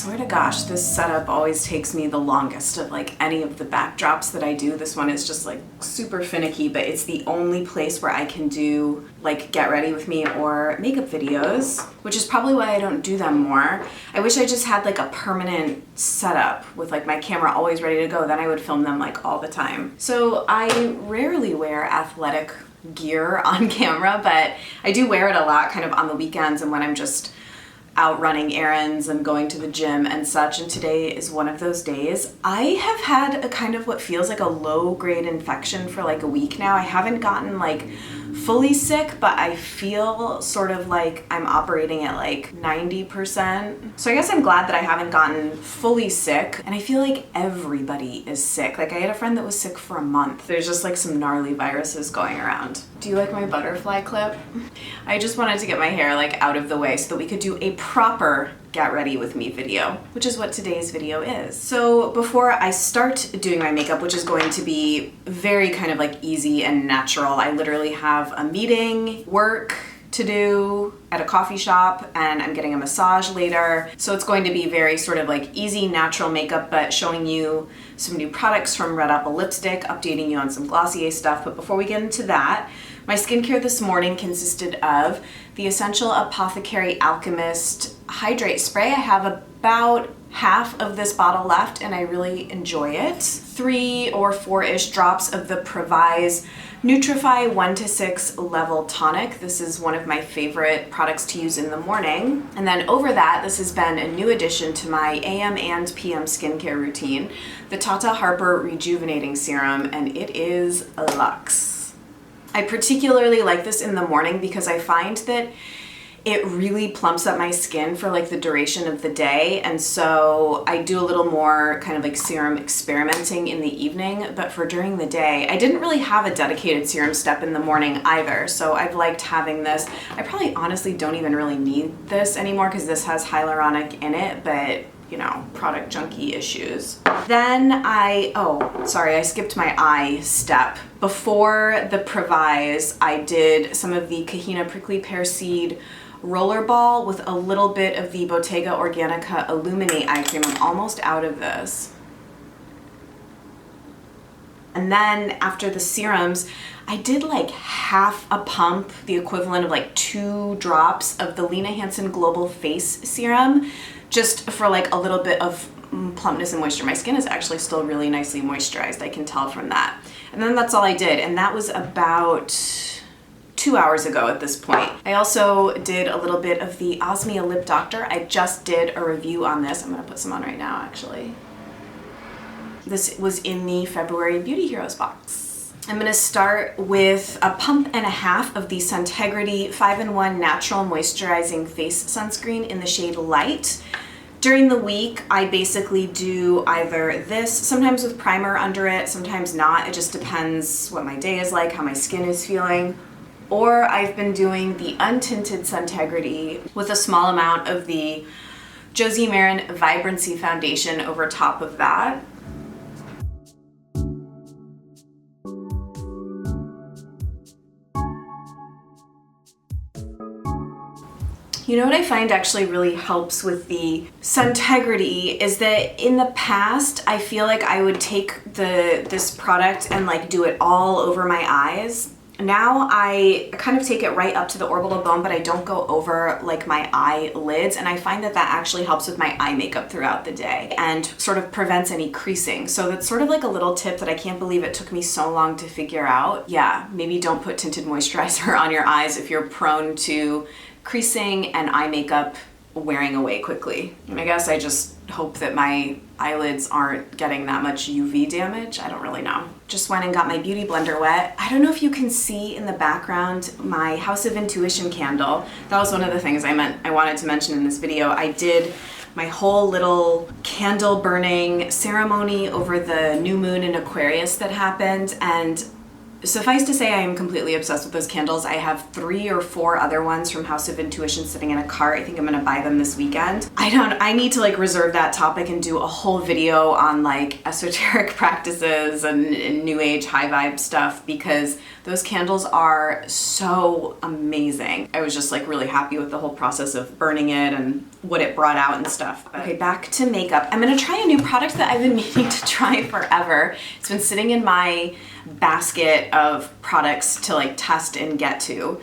swear to gosh, this setup always takes me the longest of like any of the backdrops that I do. This one is just like super finicky, but it's the only place where I can do like get ready with me or makeup videos, which is probably why I don't do them more. I wish I just had like a permanent setup with like my camera always ready to go. Then I would film them like all the time. So I rarely wear athletic gear on camera, but I do wear it a lot kind of on the weekends and when I'm just out running errands and going to the gym and such, and today is one of those days. I have had a kind of what feels like a low-grade infection for like a week now. I haven't gotten like fully sick, but I feel sort of like I'm operating at like 90%. So I guess I'm glad that I haven't gotten fully sick, and I feel like everybody is sick. Like I had a friend that was sick for a month. There's just like some gnarly viruses going around. Do you like my butterfly clip? I just wanted to get my hair like out of the way so that we could do a proper get ready with me video, which is what today's video is. So before I start doing my makeup, which is going to be very kind of like easy and natural, I literally have a meeting, work to do at a coffee shop, and I'm getting a massage later. So it's going to be very sort of like easy, natural makeup, but showing you some new products from Red Apple Lipstick, updating you on some Glossier stuff. But before we get into that, my skincare this morning consisted of the Essential Apothecary Alchemist Hydrate Spray. I have about half of this bottle left and I really enjoy it. 3 or 4-ish drops of the Provise Nutrify 1 to 6 Level Tonic. This is one of my favorite products to use in the morning. And then over that, this has been a new addition to my AM and PM skincare routine, the Tata Harper Rejuvenating Serum, and it is luxe. I particularly like this in the morning because I find that it really plumps up my skin for like the duration of the day, and so I do a little more kind of like serum experimenting in the evening, but for during the day, I didn't really have a dedicated serum step in the morning either, so I've liked having this. I probably honestly don't even really need this anymore because this has hyaluronic in it, but you know, product junkie issues. Then I skipped my eye step. Before the Provise, I did some of the Kahina Prickly Pear Seed Rollerball with a little bit of the Bottega Organica Illuminate Eye Cream. I'm almost out of this. And then after the serums, I did like half a pump, the equivalent of like 2 drops of the Lena Hansen Global Face Serum, just for like a little bit of plumpness and moisture. My skin is actually still really nicely moisturized, I can tell from that. And then that's all I did, and that was about 2 hours ago at this point. I also did a little bit of the Osmia Lip Doctor. I just did a review on this. I'm gonna put some on right now, actually. This was in the February Beauty Heroes box. I'm gonna start with a pump and a half of the Suntegrity 5-in-1 Natural Moisturizing Face Sunscreen in the shade Light. During the week, I basically do either this, sometimes with primer under it, sometimes not. It just depends what my day is like, how my skin is feeling. Or I've been doing the untinted Suntegrity with a small amount of the Josie Maran Vibrancy Foundation over top of that. You know what I find actually really helps with the Suntegrity is that in the past, I feel like I would take this product and like do it all over my eyes. Now I kind of take it right up to the orbital bone, but I don't go over like my eyelids, and I find that that actually helps with my eye makeup throughout the day and sort of prevents any creasing. So that's sort of like a little tip that I can't believe it took me so long to figure out. Yeah, maybe don't put tinted moisturizer on your eyes if you're prone to creasing and eye makeup wearing away quickly. And I guess I just hope that my eyelids aren't getting that much UV damage. I don't really know. Just went and got my beauty blender wet. I don't know if you can see in the background my House of Intuition candle. That was one of the things I wanted to mention in this video. I did my whole little candle burning ceremony over the new moon in Aquarius that happened, and Suffice to say, I am completely obsessed with those candles. I have 3 or 4 other ones from House of Intuition sitting in a cart. I think I'm gonna buy them this weekend. I need to like reserve that topic and do a whole video on like esoteric practices and new age high vibe stuff, because those candles are so amazing. I was just like really happy with the whole process of burning it and what it brought out and stuff. Okay, back to makeup. I'm gonna try a new product that I've been meaning to try forever. It's been sitting in my basket of products to like test and get to.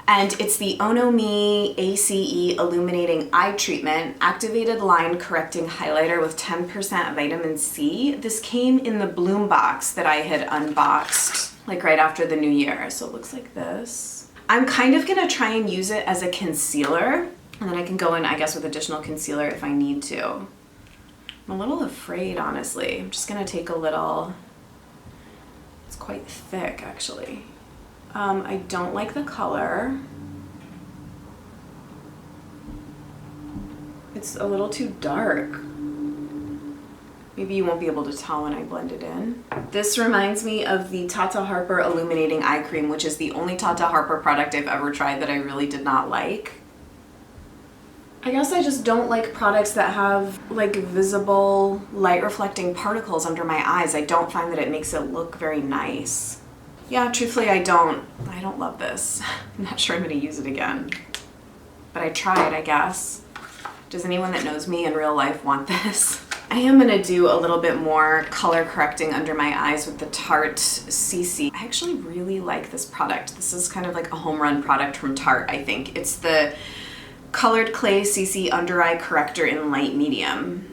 And it's the Onomi ACE Illuminating Eye Treatment Activated Line Correcting Highlighter with 10% vitamin C. This came in the Bloom box that I had unboxed like right after the new year. So it looks like this. I'm kind of gonna try and use it as a concealer, and then I can go in, I guess, with additional concealer if I need to. I'm a little afraid, honestly. I'm just gonna take a little, it's quite thick actually. I don't like the color. It's a little too dark. Maybe you won't be able to tell when I blend it in. This reminds me of the Tata Harper Illuminating Eye Cream, which is the only Tata Harper product I've ever tried that I really did not like. I guess I just don't like products that have like visible light reflecting particles under my eyes. I don't find that it makes it look very nice. Yeah, truthfully, I don't love this. I'm not sure I'm gonna use it again, but I tried, I guess. Does anyone that knows me in real life want this? I am gonna do a little bit more color correcting under my eyes with the Tarte CC. I actually really like this product. This is kind of like a home run product from Tarte, I think. It's the Colored Clay CC Under Eye Corrector in light medium.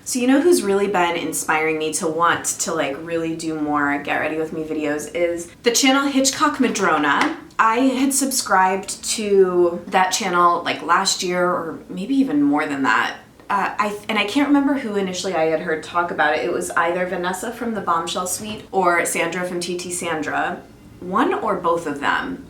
So you know who's really been inspiring me to want to like really do more Get Ready With Me videos is the channel Hitchcock Madrona. I had subscribed to that channel like last year or maybe even more than that. I can't remember who initially I had heard talk about it. It was either Vanessa from the Bombshell Suite or Sandra from TT Sandra. One or both of them.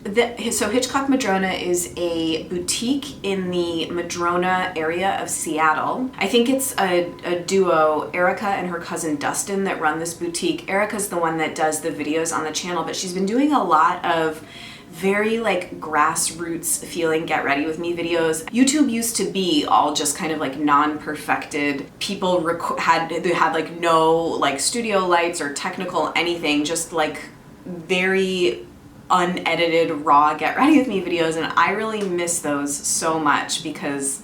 So Hitchcock Madrona is a boutique in the Madrona area of Seattle. I think it's a duo, Erica and her cousin Dustin, that run this boutique. Erica's the one that does the videos on the channel, but she's been doing a lot of very like grassroots feeling Get Ready With Me videos. YouTube used to be all just kind of like non-perfected. People had like no like studio lights or technical anything, just like very unedited raw Get Ready With Me videos, and I really miss those so much because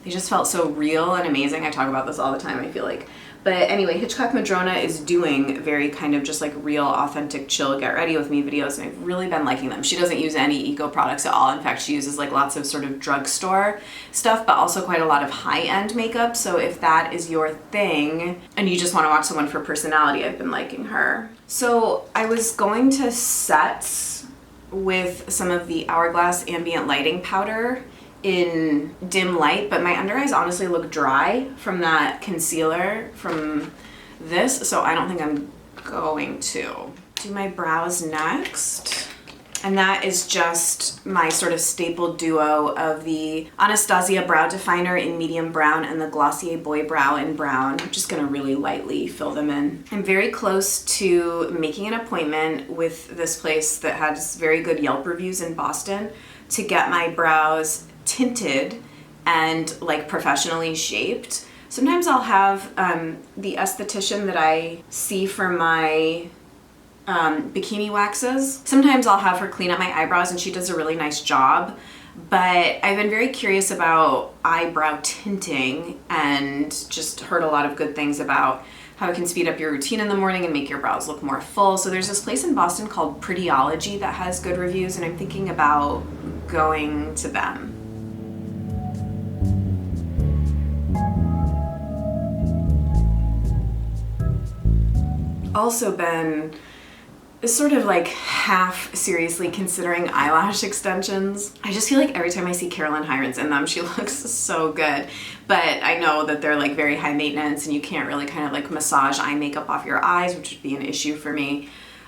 they just felt so real and amazing. I talk about this all the time, I feel like. But anyway, Hitchcock Madrona is doing very kind of just like real, authentic, chill Get Ready With Me videos, and I've really been liking them. She doesn't use any eco products at all. In fact, she uses like lots of sort of drugstore stuff, but also quite a lot of high-end makeup. So if that is your thing and you just want to watch someone for personality, I've been liking her. So I was going to set with some of the Hourglass Ambient Lighting Powder in dim light, but my under eyes honestly look dry from that concealer from this, so I don't think I'm going to. Do my brows next. And that is just my sort of staple duo of the Anastasia Brow Definer in medium brown and the Glossier Boy Brow in brown. I'm just gonna really lightly fill them in. I'm very close to making an appointment with this place that has very good Yelp reviews in Boston to get my brows tinted and like professionally shaped. Sometimes I'll have the esthetician that I see for my bikini waxes. Sometimes I'll have her clean up my eyebrows and she does a really nice job, but I've been very curious about eyebrow tinting and just heard a lot of good things about how it can speed up your routine in the morning and make your brows look more full. So there's this place in Boston called Prettyology that has good reviews, and I'm thinking about going to them. Also been sort of like half seriously considering eyelash extensions. I just feel like every time I see Carolyn Hirons in them, she looks so good. But I know that they're like very high maintenance and you can't really kind of like massage eye makeup off your eyes, which would be an issue for me.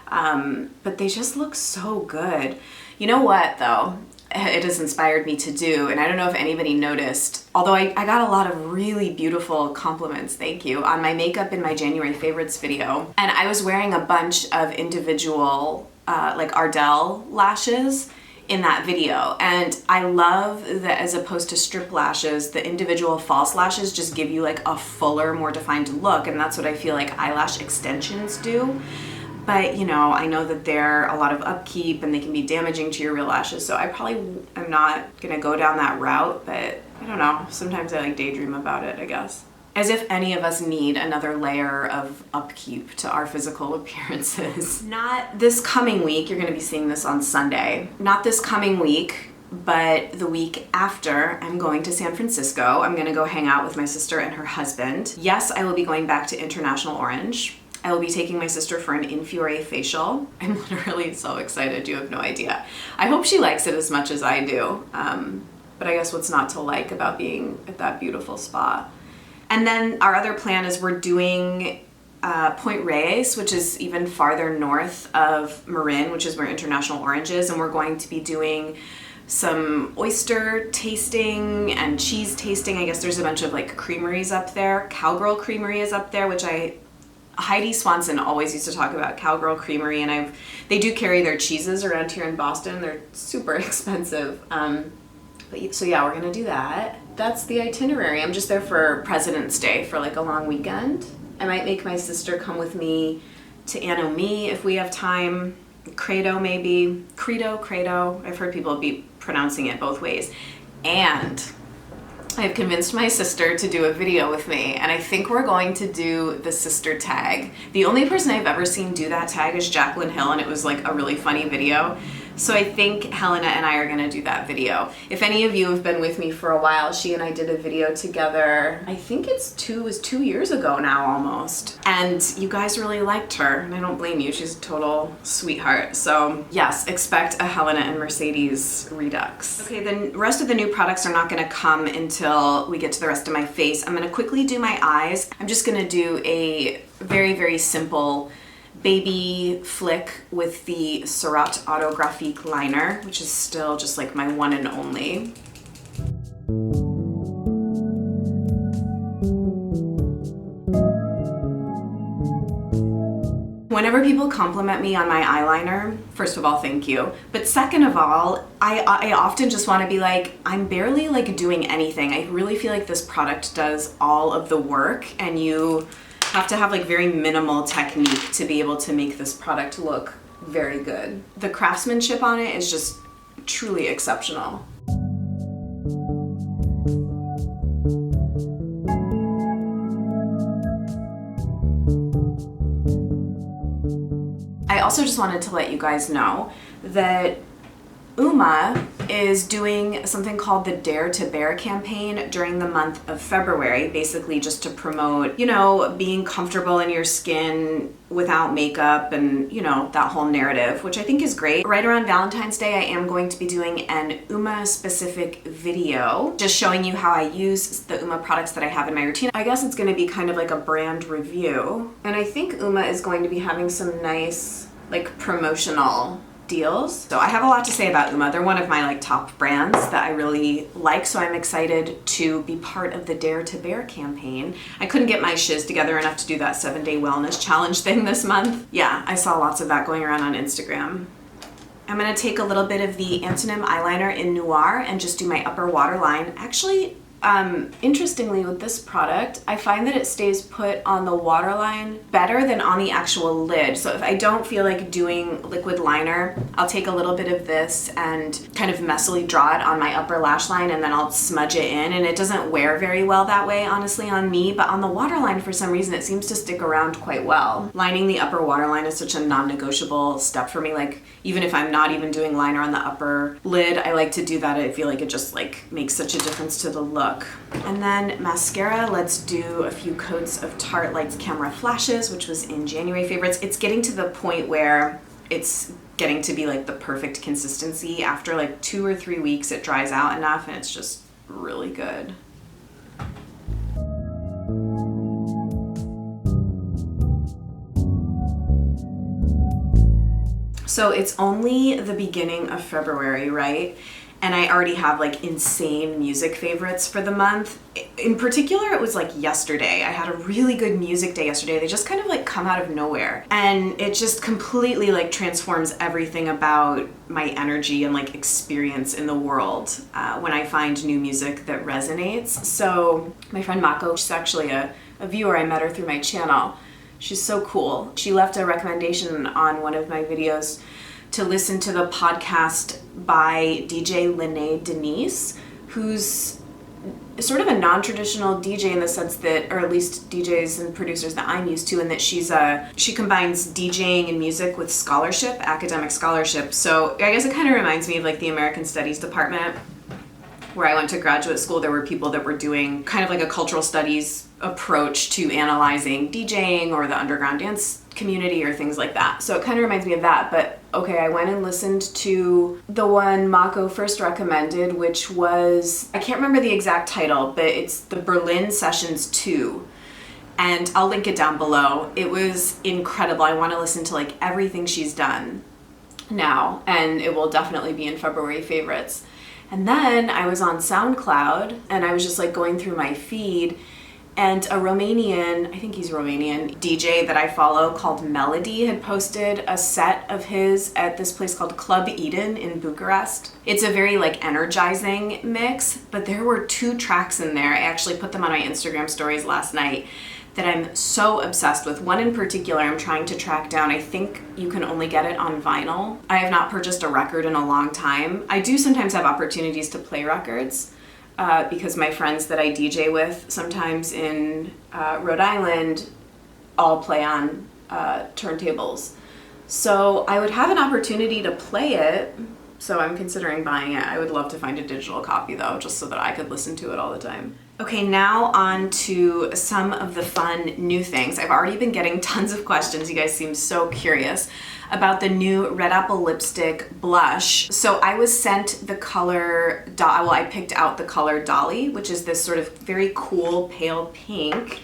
But they just look so good. You know what though? it has inspired me to do. And I don't know if anybody noticed, although I got a lot of really beautiful compliments, thank you, on my makeup in my January favorites video. And I was wearing a bunch of individual like Ardell lashes in that video. And I love that as opposed to strip lashes, the individual false lashes just give you like a fuller, more defined look. And that's what I feel like eyelash extensions do. But you know, I know that they're a lot of upkeep and they can be damaging to your real lashes. So I probably am not gonna go down that route, but I don't know. Sometimes I like daydream about it, I guess. As if any of us need another layer of upkeep to our physical appearances. Not this coming week, you're gonna be seeing this on Sunday. Not this coming week, but the week after, I'm going to San Francisco. I'm gonna go hang out with my sister and her husband. Yes, I will be going back to International Orange. I will be taking my sister for an Infiore facial. I'm literally so excited, you have no idea. I hope she likes it as much as I do. But I guess what's not to like about being at that beautiful spa. And then our other plan is we're doing Point Reyes, which is even farther north of Marin, which is where International Orange is, and we're going to be doing some oyster tasting and cheese tasting. I guess there's a bunch of like creameries up there. Cowgirl Creamery is up there, which Heidi Swanson always used to talk about Cowgirl Creamery, and they do carry their cheeses around here in Boston. They're super expensive. So yeah, we're gonna do that. That's the itinerary. I'm just there for President's Day for like a long weekend. I might make my sister come with me to Anomi if we have time. Credo maybe. Credo. I've heard people be pronouncing it both ways. And I've convinced my sister to do a video with me, and I think we're going to do the sister tag. The only person I've ever seen do that tag is Jaclyn Hill, and it was like a really funny video. So I think Helena and I are gonna do that video. If any of you have been with me for a while, she and I did a video together, I think it was 2 years ago now almost. And you guys really liked her, and I don't blame you, she's a total sweetheart. So yes, expect a Helena and Mercedes redux. Okay, the rest of the new products are not gonna come until we get to the rest of my face. I'm gonna quickly do my eyes. I'm just gonna do a very, very simple baby flick with the Surratt Autographique liner, which is still just like my one and only. Whenever people compliment me on my eyeliner, first of all, thank you. But second of all, I often just want to be like, I'm barely like doing anything. I really feel like this product does all of the work, and you have to have like very minimal technique to be able to make this product look very good. The craftsmanship on it is just truly exceptional. I also just wanted to let you guys know that Uma is doing something called the Dare to Bear campaign during the month of February, basically just to promote, you know, being comfortable in your skin without makeup and, you know, that whole narrative, which I think is great. Right around Valentine's Day, I am going to be doing an Uma specific video, just showing you how I use the Uma products that I have in my routine. I guess it's going to be kind of like a brand review. And I think Uma is going to be having some nice, like, promotional deals. So I have a lot to say about Uma. They're one of my like top brands that I really like, so I'm excited to be part of the Dare to Bear campaign. I couldn't get my shiz together enough to do that 7-day wellness challenge thing this month. Yeah, I saw lots of that going around on Instagram. I'm gonna take a little bit of the Antonym eyeliner in Noir and just do my upper waterline. Actually, interestingly with this product, I find that it stays put on the waterline better than on the actual lid. So if I don't feel like doing liquid liner, I'll take a little bit of this and kind of messily draw it on my upper lash line, and then I'll smudge it in, and it doesn't wear very well that way, honestly, on me, but on the waterline, for some reason, it seems to stick around quite well. Lining the upper waterline is such a non-negotiable step for me. Like, even if I'm not even doing liner on the upper lid, I like to do that. I feel like it just like makes such a difference to the look. And then mascara, let's do a few coats of Tarte Lights Camera Flashes, which was in January favorites. It's getting to the point where it's getting to be like the perfect consistency. After like 2 or 3 weeks, it dries out enough and it's just really good. So it's only the beginning of February, right? and I already have like insane music favorites for the month. In particular, it was like yesterday. I had a really good music day yesterday. They just kind of like come out of nowhere, and it just completely like transforms everything about my energy and like experience in the world when I find new music that resonates. So my friend Mako, she's actually a viewer. I met her through my channel. She's so cool. She left a recommendation on one of my videos to listen to the podcast by DJ Lene Denise, who's sort of a non-traditional DJ in the sense that, or at least DJs and producers that I'm used to, in that she combines DJing and music with scholarship, academic scholarship. So I guess it kind of reminds me of like the American Studies department. Where I went to graduate school, there were people that were doing kind of like a cultural studies approach to analyzing DJing or the underground dance community or things like that. So it kind of reminds me of that. But okay, I went and listened to the one Mako first recommended, which was, I can't remember the exact title, but it's the Berlin Sessions 2. And I'll link it down below. It was incredible. I want to listen to like everything she's done now, and it will definitely be in February favorites. And then I was on SoundCloud and I was just like going through my feed, and a Romanian, I think he's Romanian, DJ that I follow called Melody had posted a set of his at this place called Club Eden in Bucharest. It's a very like energizing mix, but there were 2 tracks in there. I actually put them on my Instagram stories last night that I'm so obsessed with. One in particular I'm trying to track down. I think you can only get it on vinyl. I have not purchased a record in a long time. I do sometimes have opportunities to play records because my friends that I DJ with sometimes in Rhode Island all play on turntables. So I would have an opportunity to play it, so I'm considering buying it. I would love to find a digital copy though, just so that I could listen to it all the time. Okay, now on to some of the fun new things. I've already been getting tons of questions. You guys seem so curious about the new Red Apple Lipstick blush. So I was sent the color, I picked out the color Dolly, which is this sort of very cool pale pink.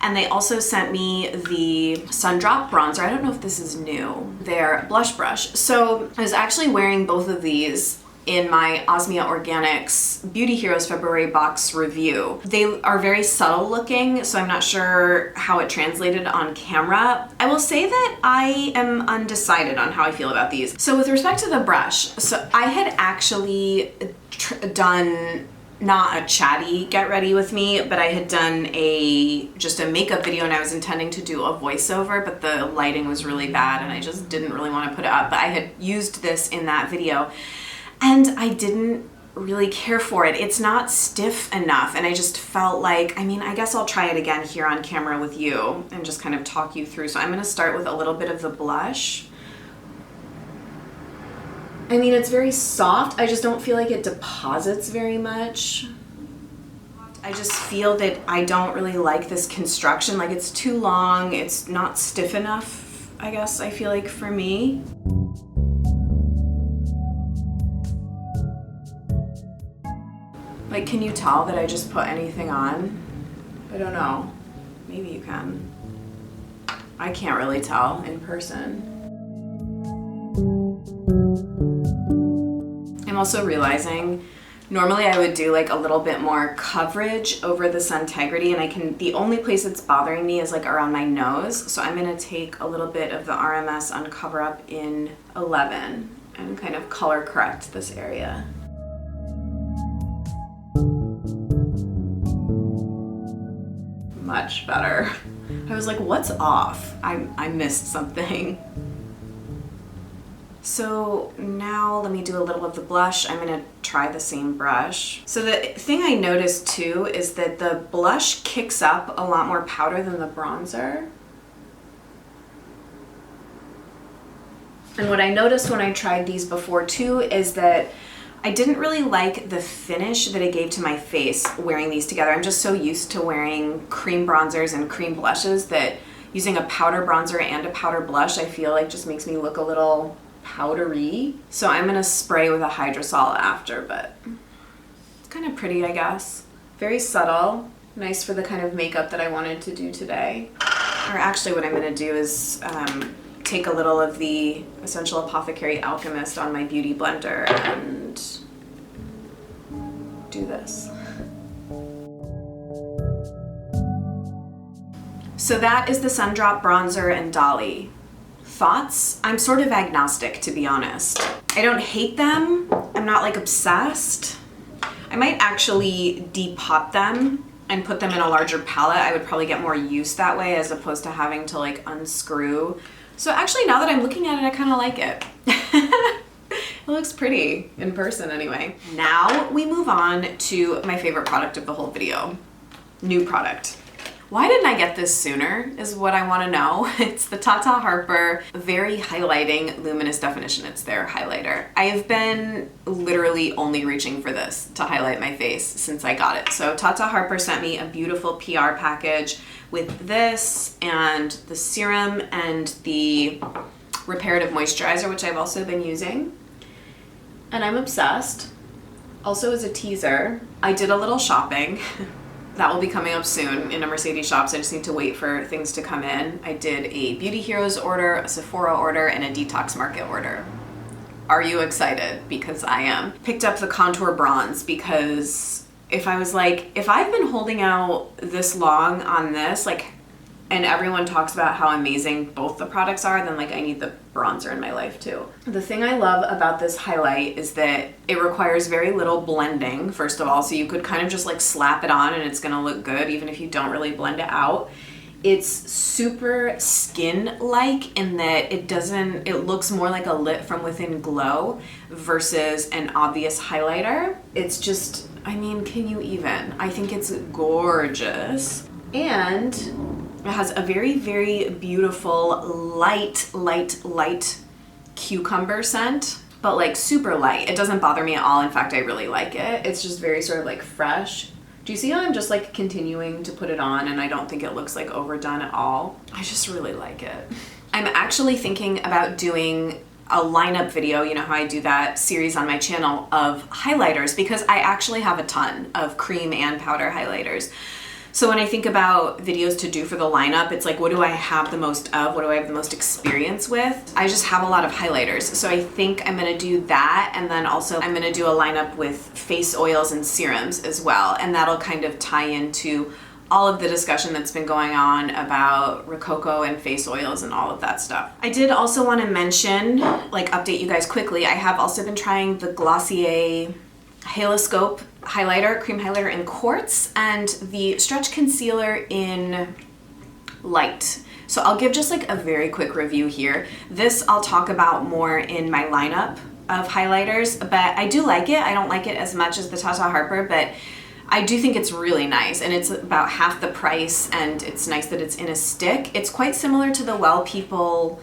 And they also sent me the Sundrop bronzer. I don't know if this is new. Their blush brush. So I was actually wearing both of these in my Osmia Organics Beauty Heroes February box review. They are very subtle looking, so I'm not sure how it translated on camera. I will say that I am undecided on how I feel about these. So with respect to the brush, so I had actually done not a chatty get ready with me, but I had done just a makeup video, and I was intending to do a voiceover, but the lighting was really bad and I just didn't really want to put it up. But I had used this in that video, and I didn't really care for it. It's not stiff enough, and I just felt like, I guess I'll try it again here on camera with you and just kind of talk you through. So I'm gonna start with a little bit of the blush. It's very soft. I just don't feel like it deposits very much. I just feel that I don't really like this construction. Like, it's too long, it's not stiff enough, I guess, I feel like, for me. Like, can you tell that I just put anything on? I don't know. Maybe you can. I can't really tell in person. I'm also realizing, normally I would do like a little bit more coverage over the Suntegrity, and the only place it's bothering me is like around my nose. So I'm gonna take a little bit of the RMS Uncover Up in 11 and kind of color correct this area. Much better. I was like, what's off? I missed something. So now let me do a little of the blush. I'm gonna try the same brush. So the thing I noticed too is that the blush kicks up a lot more powder than the bronzer. And what I noticed when I tried these before too is that I didn't really like the finish that it gave to my face wearing these together. I'm just so used to wearing cream bronzers and cream blushes that using a powder bronzer and a powder blush, I feel like just makes me look a little powdery. So I'm gonna spray with a hydrosol after, but it's kind of pretty, I guess. Very subtle, nice for the kind of makeup that I wanted to do today. Or actually what I'm gonna do is take a little of the Essential Apothecary Alchemist on my beauty blender and this. So that is the Sun Drop Bronzer and Dolly. Thoughts? I'm sort of agnostic, to be honest. I don't hate them. I'm not like obsessed. I might actually depot them and put them in a larger palette. I would probably get more use that way as opposed to having to like unscrew. So actually, now that I'm looking at it, I kind of like it. It looks pretty in person anyway. Now we move on to my favorite product of the whole video. New product. Why didn't I get this sooner is what I want to know. It's the Tata Harper Very Highlighting Luminous Definition. It's their highlighter. I have been literally only reaching for this to highlight my face since I got it. So Tata Harper sent me a beautiful PR package with this and the serum and the reparative moisturizer, which I've also been using. And I'm obsessed. Also as a teaser, I did a little shopping. That will be coming up soon in a Mercedes shops. I just need to wait for things to come in. I did a Beauty Heroes order, a Sephora order, and a Detox Market order. Are you excited? Because I am. Picked up the contour bronze because if I've been holding out this long on this, like, and everyone talks about how amazing both the products are, then like I need the bronzer in my life too. The thing I love about this highlight is that it requires very little blending, first of all, so you could kind of just like slap it on and it's gonna look good even if you don't really blend it out. It's super skin-like in that it looks more like a lit from within glow versus an obvious highlighter. It's just, I mean, can you even? I think it's gorgeous. And it has a very, very beautiful light cucumber scent, but like super light. It doesn't bother me at all. In fact, I really like it. It's just very sort of like fresh. Do you see how I'm just like continuing to put it on and I don't think it looks like overdone at all? I just really like it. I'm actually thinking about doing a lineup video, you know how I do that series on my channel of highlighters, because I actually have a ton of cream and powder highlighters. So when I think about videos to do for the lineup, it's like, what do I have the most of? What do I have the most experience with? I just have a lot of highlighters. So I think I'm gonna do that. And then also I'm gonna do a lineup with face oils and serums as well. And that'll kind of tie into all of the discussion that's been going on about Rococo and face oils and all of that stuff. I did also wanna mention, like update you guys quickly, I have also been trying the Glossier Haloscope highlighter, cream highlighter in quartz, and the stretch concealer in light. So I'll give just like a very quick review here. This I'll talk about more in my lineup of highlighters, but I do like it. I don't like it as much as the Tata Harper, but I do think it's really nice, and it's about half the price, and it's nice that it's in a stick. It's quite similar to the Well People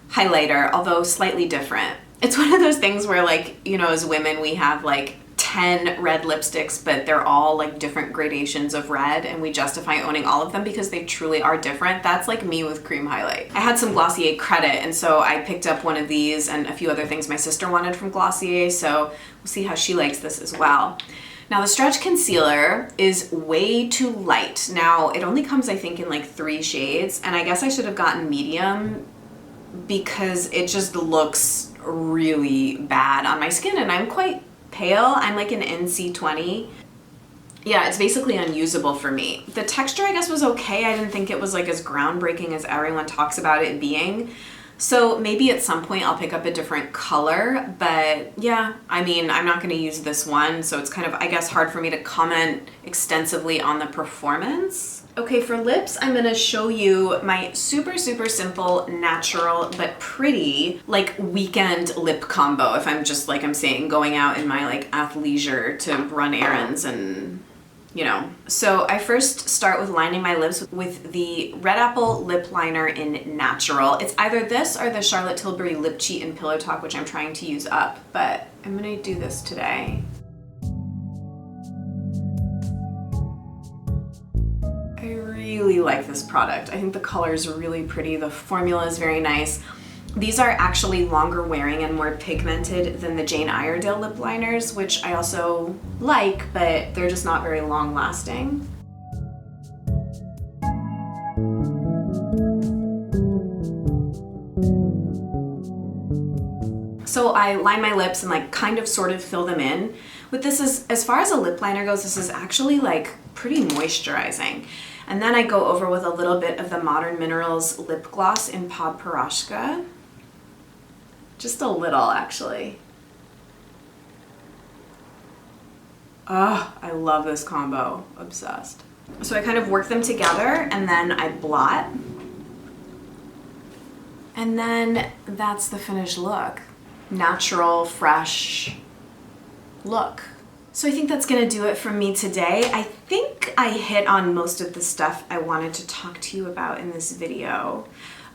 highlighter, although slightly different. It's one of those things where, like, you know, as women we have like 10 red lipsticks, but they're all like different gradations of red, and we justify owning all of them because they truly are different. That's like me with cream highlight. I had some Glossier credit, and so I picked up one of these and a few other things my sister wanted from Glossier, so we'll see how she likes this as well. Now the stretch concealer is way too light. Now it only comes, I think, in like 3 shades, and I guess I should have gotten medium because it just looks really bad on my skin, and I'm quite pale. I'm like an NC20. Yeah, it's basically unusable for me. The texture, I guess, was okay. I didn't think it was like as groundbreaking as everyone talks about it being. So maybe at some point I'll pick up a different color, but yeah, I mean, I'm not gonna use this one, so it's kind of, I guess, hard for me to comment extensively on the performance. Okay, for lips, I'm gonna show you my super, super simple, natural, but pretty, like, weekend lip combo, if I'm just, like I'm saying, going out in my, like, athleisure to run errands and, you know. So I first start with lining my lips with the Red Apple Lip Liner in Natural. It's either this or the Charlotte Tilbury Lip Cheat in Pillow Talk, which I'm trying to use up, but I'm gonna do this today. I really like this product. I think the color is really pretty. The formula is very nice. These are actually longer wearing and more pigmented than the Jane Iredale lip liners, which I also like, but they're just not very long lasting. So So I line my lips and like kind of sort of fill them in. But this is, as far as a lip liner goes, this is actually like pretty moisturizing. And then I go over with a little bit of the Modern Minerals lip gloss in Podporashka. Just a little, actually. Oh, I love this combo. Obsessed. So I kind of work them together and then I blot. And then that's the finished look. Natural, fresh look. So I think that's gonna do it from me today. I think I hit on most of the stuff I wanted to talk to you about in this video.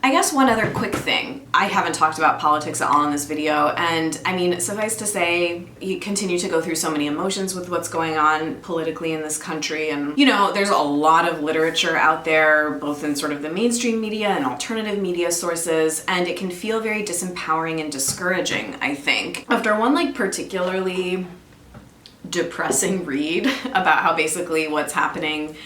I guess one other quick thing. I haven't talked about politics at all in this video, and I mean, suffice to say, you continue to go through so many emotions with what's going on politically in this country, and you know, there's a lot of literature out there, both in sort of the mainstream media and alternative media sources, and it can feel very disempowering and discouraging, I think. After one like particularly depressing read about how basically what's happening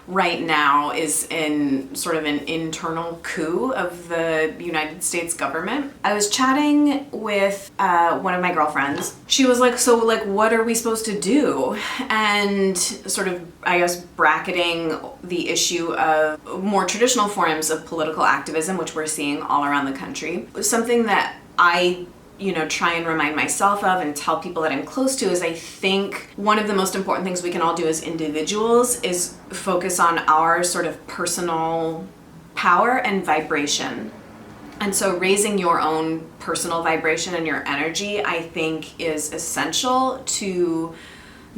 right now is in sort of an internal coup of the United States government. I was chatting with one of my girlfriends. She was like, so like, what are we supposed to do? And sort of, I guess, bracketing the issue of more traditional forms of political activism, which we're seeing all around the country. Something that I try and remind myself of and tell people that I'm close to is I think one of the most important things we can all do as individuals is focus on our sort of personal power and vibration. And so raising your own personal vibration and your energy, I think, is essential to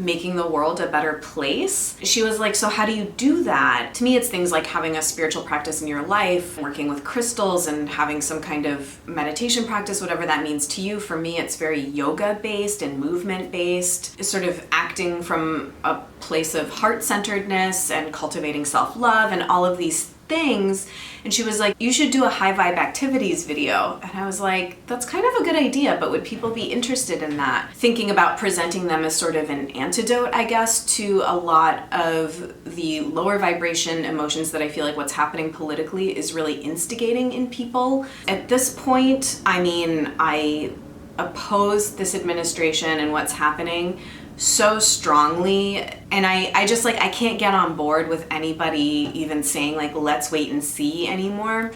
making the world a better place. She was like, so how do you do that? To me, it's things like having a spiritual practice in your life, working with crystals and having some kind of meditation practice, whatever that means to you. For me, it's very yoga based and movement based, sort of acting from a place of heart-centeredness and cultivating self-love and all of these things. And she was like, you should do a high vibe activities video. And I was like, that's kind of a good idea, but would people be interested in that? Thinking about presenting them as sort of an antidote, I guess, to a lot of the lower vibration emotions that I feel like what's happening politically is really instigating in people. At this point, I mean, I oppose this administration and what's happening so strongly, and I just like, I can't get on board with anybody even saying like, let's wait and see anymore.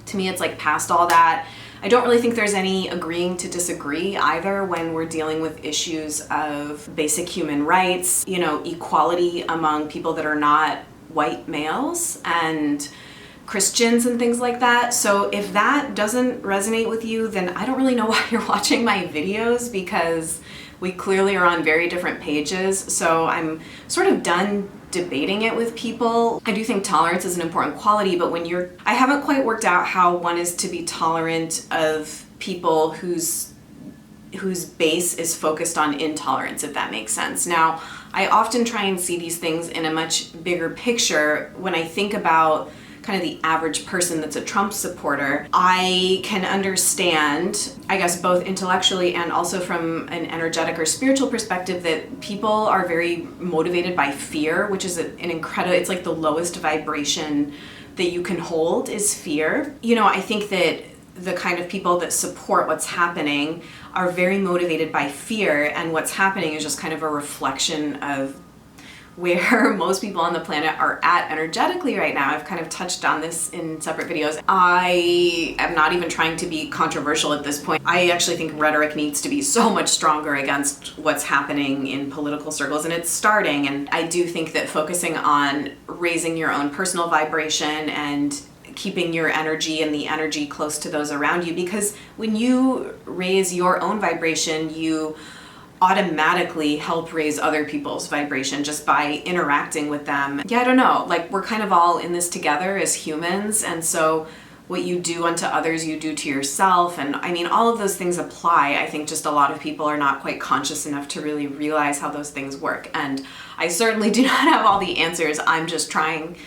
To me, it's like past all that. I don't really think there's any agreeing to disagree either when we're dealing with issues of basic human rights, equality among people that are not white males and Christians and things like that. So if that doesn't resonate with you, then I don't really know why you're watching my videos, because we clearly are on very different pages. So I'm sort of done debating it with people. I do think tolerance is an important quality, but I haven't quite worked out how one is to be tolerant of people whose base is focused on intolerance, if that makes sense. Now, I often try and see these things in a much bigger picture. When I think about kind of the average person that's a Trump supporter, I can understand, I guess, both intellectually and also from an energetic or spiritual perspective, that people are very motivated by fear, which is an incredible, it's like the lowest vibration that you can hold is fear. I think that the kind of people that support what's happening are very motivated by fear, and what's happening is just kind of a reflection of where most people on the planet are at energetically right now. I've kind of touched on this in separate videos. I am not even trying to be controversial at this point. I actually think rhetoric needs to be so much stronger against what's happening in political circles, and it's starting. And I do think that focusing on raising your own personal vibration and keeping your energy and the energy close to those around you, because when you raise your own vibration, you automatically help raise other people's vibration just by interacting with them. Yeah, I don't know, like we're kind of all in this together as humans, and so what you do unto others, you do to yourself. And I mean, all of those things apply. I think just a lot of people are not quite conscious enough to really realize how those things work. And I certainly do not have all the answers. I'm just trying,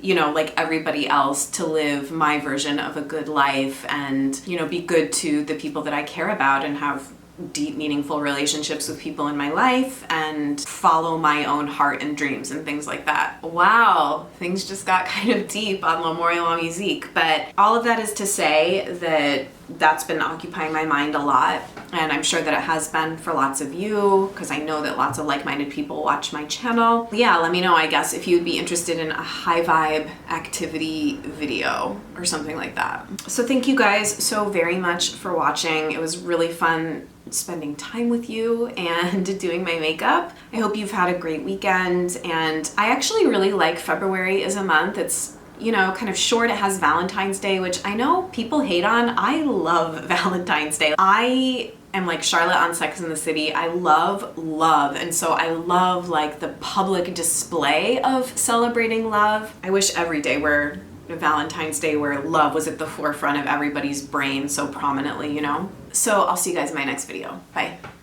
like everybody else, to live my version of a good life and, be good to the people that I care about and have deep, meaningful relationships with people in my life and follow my own heart and dreams and things like that. Wow, things just got kind of deep on L'Amour et la Musique. But all of that is to say that that's been occupying my mind a lot, and I'm sure that it has been for lots of you, because I know that lots of like-minded people watch my channel. Yeah, let me know, I guess, if you'd be interested in a high vibe activity video or something like that. So thank you guys so very much for watching. It was really fun spending time with you and doing my makeup. I hope you've had a great weekend, and I actually really like February as a month. It's, you know, kind of short. It has Valentine's Day, which I know people hate on. I love Valentine's Day. I am like Charlotte on Sex and the City. I love love, and so I love like the public display of celebrating love. I wish every day were Valentine's Day where love was at the forefront of everybody's brain so prominently, you know? So I'll see you guys in my next video. Bye.